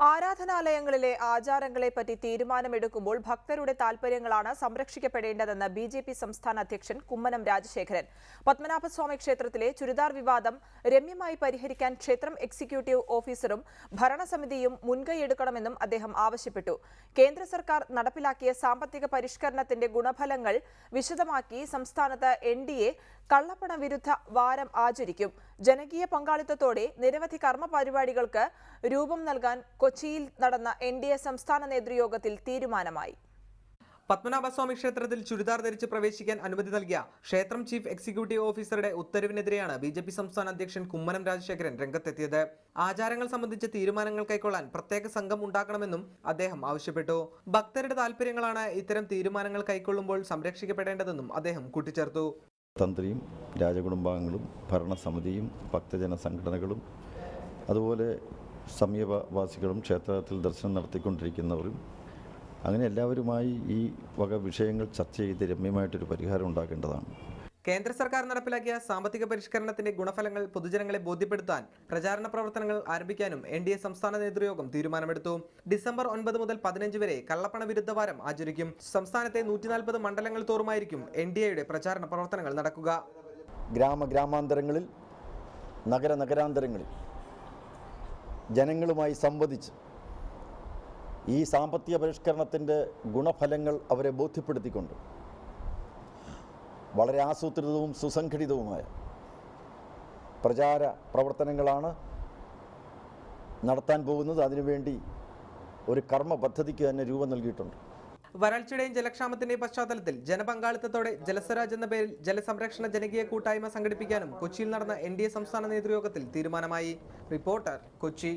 ആരാധനാലയങ്ങളിലെ ആചാരങ്ങളെപ്പറ്റി തീരുമാനമെടുക്കുമ്പോൾ ഭക്തരുടെ താൽപര്യങ്ങളാണ് സംരക്ഷിക്കപ്പെടേണ്ടതെന്ന് ബിജെപി സംസ്ഥാന അധ്യക്ഷൻ കുമ്മനം രാജശേഖരൻ. പത്മനാഭസ്വാമി ക്ഷേത്രത്തിലെ ചുരിദാർ വിവാദം രമ്യമായി പരിഹരിക്കാൻ ക്ഷേത്രം എക്സിക്യൂട്ടീവ് ഓഫീസറും ഭരണസമിതിയും മുൻകൈയെടുക്കണമെന്നും അദ്ദേഹം ആവശ്യപ്പെട്ടു. കേന്ദ്ര സർക്കാർ നടപ്പിലാക്കിയ സാമ്പത്തിക പരിഷ്കരണത്തിന്റെ ഗുണഫലങ്ങൾ വിശദമാക്കി സംസ്ഥാനത്ത് എൻഡിഎ കള്ളപ്പണ വിരുദ്ധ വാരം ആചരിക്കും. ജനകീയ പങ്കാളിത്തത്തോടെ നിരവധി കർമ്മ പരിപാടികൾക്ക് രൂപം നൽകാൻ കൊച്ചിയിൽ നടന്ന എൻഡിഎ സംസ്ഥാന നേതൃയോഗത്തിൽ തീരുമാനമായി. പത്മനാഭസ്വാമി ക്ഷേത്രത്തിൽ ചുരിദാർ ധരിച്ച് പ്രവേശിക്കാൻ അനുമതി നൽകിയ ക്ഷേത്രം ചീഫ് എക്സിക്യൂട്ടീവ് ഓഫീസറുടെ ഉത്തരവിനെതിരെയാണ് ബിജെപി സംസ്ഥാന അധ്യക്ഷൻ കുമ്മനം രാജശേഖരൻ രംഗത്തെത്തിയത്. ആചാരങ്ങൾ സംബന്ധിച്ച തീരുമാനങ്ങൾ കൈക്കൊള്ളാൻ പ്രത്യേക സംഘം ഉണ്ടാക്കണമെന്നും അദ്ദേഹം ആവശ്യപ്പെട്ടു. ഭക്തരുടെ താൽപര്യങ്ങളാണ് ഇത്തരം തീരുമാനങ്ങൾ കൈക്കൊള്ളുമ്പോൾ സംരക്ഷിക്കപ്പെടേണ്ടതെന്നും അദ്ദേഹം കൂട്ടിച്ചേർത്തു. തന്ത്രിയും രാജകുടുംബാംഗങ്ങളും ഭരണസമിതിയും ഭക്തജന സംഘടനകളും അതുപോലെ സമീപവാസികളും ക്ഷേത്രത്തിൽ ദർശനം നടത്തിക്കൊണ്ടിരിക്കുന്നവരും അങ്ങനെ എല്ലാവരുമായി ഈ വക വിഷയങ്ങൾ ചർച്ച ചെയ്ത് രമ്യമായിട്ടൊരു പരിഹാരം ഉണ്ടാക്കേണ്ടതാണ്. കേന്ദ്ര സർക്കാർ നടപ്പിലാക്കിയ സാമ്പത്തിക പരിഷ്കരണത്തിന്റെ ഗുണഫലങ്ങൾ പൊതുജനങ്ങളെ ബോധ്യപ്പെടുത്താൻ പ്രചാരണ പ്രവർത്തനങ്ങൾ ആരംഭിക്കാനും എൻഡിഎ സംസ്ഥാന നേതൃയോഗം തീരുമാനമെടുത്തു. ഡിസംബർ 9 മുതൽ 15 വരെ കള്ളപ്പണ വിരുദ്ധ വാരം ആചരിക്കും. സംസ്ഥാനത്തെ 140 മണ്ഡലങ്ങൾ തോറുമായിരിക്കും എൻഡിഎയുടെ പ്രചാരണ പ്രവർത്തനങ്ങൾ നടക്കുക. ഗ്രാമാന്തരങ്ങളിൽ നഗരാന്തരങ്ങളിൽ ജനങ്ങളുമായി സംവദിച്ച് ഈ സാമ്പത്തിക പരിഷ്കരണത്തിൻ്റെ ഗുണഫലങ്ങൾ അവരെ ബോധ്യപ്പെടുത്തിക്കൊണ്ട് വളരെ ആസൂത്രിതവും സുസംഘടിതവുമായ പ്രചാര പ്രവർത്തനങ്ങളാണ് നടത്താൻ പോകുന്നത്. അതിനുവേണ്ടി ഒരു കർമ്മ പദ്ധതിക്ക് തന്നെ രൂപം നൽകിയിട്ടുണ്ട്. വരൾച്ചയുടെയും ജലക്ഷാമത്തിന്റെയും പശ്ചാത്തലത്തിൽ ജനപങ്കാളിത്തത്തോടെ ജലസ്വരാജ് എന്ന പേരിൽ ജലസംരക്ഷണ ജനകീയ കൂട്ടായ്മ സംഘടിപ്പിക്കാനും കൊച്ചിയിൽ നടന്ന എൻഡിഎ സംസ്ഥാന നേതൃയോഗത്തിൽ തീരുമാനമായി. റിപ്പോർട്ടർ, കൊച്ചി.